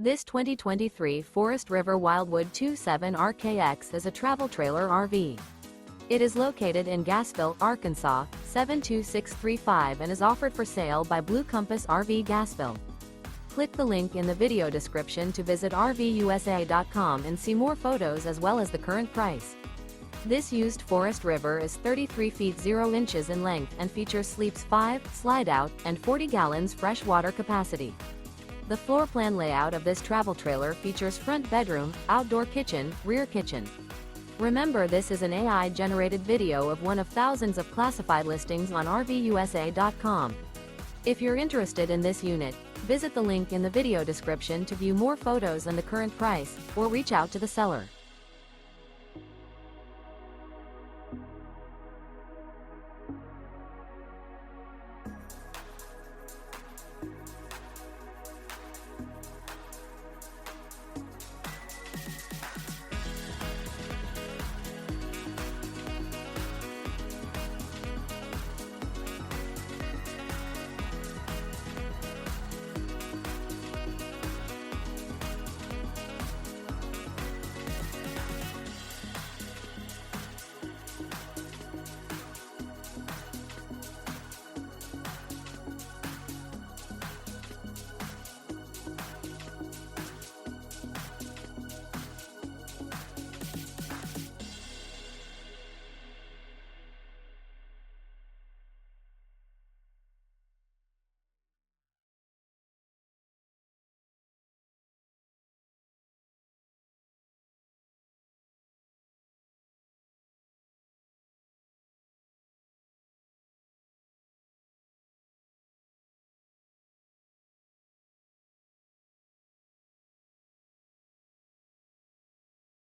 This 2023 Forest River Wildwood 27 RKX is a travel trailer RV. It is located in Gassville, Arkansas, 72635 and is offered for sale by Blue Compass RV Gassville. Click the link in the video description to visit RVUSA.com and see more photos as well as the current price. This used Forest River is 33 feet 0 inches in length and features sleeps 5, Slideout, and 40 gallons fresh water capacity. The floor plan layout of this travel trailer features front bedroom, outdoor kitchen, rear kitchen. Remember, this is an AI-generated video of one of thousands of classified listings on RVUSA.com. If you're interested in this unit, visit the link in the video description to view more photos and the current price, or reach out to the seller.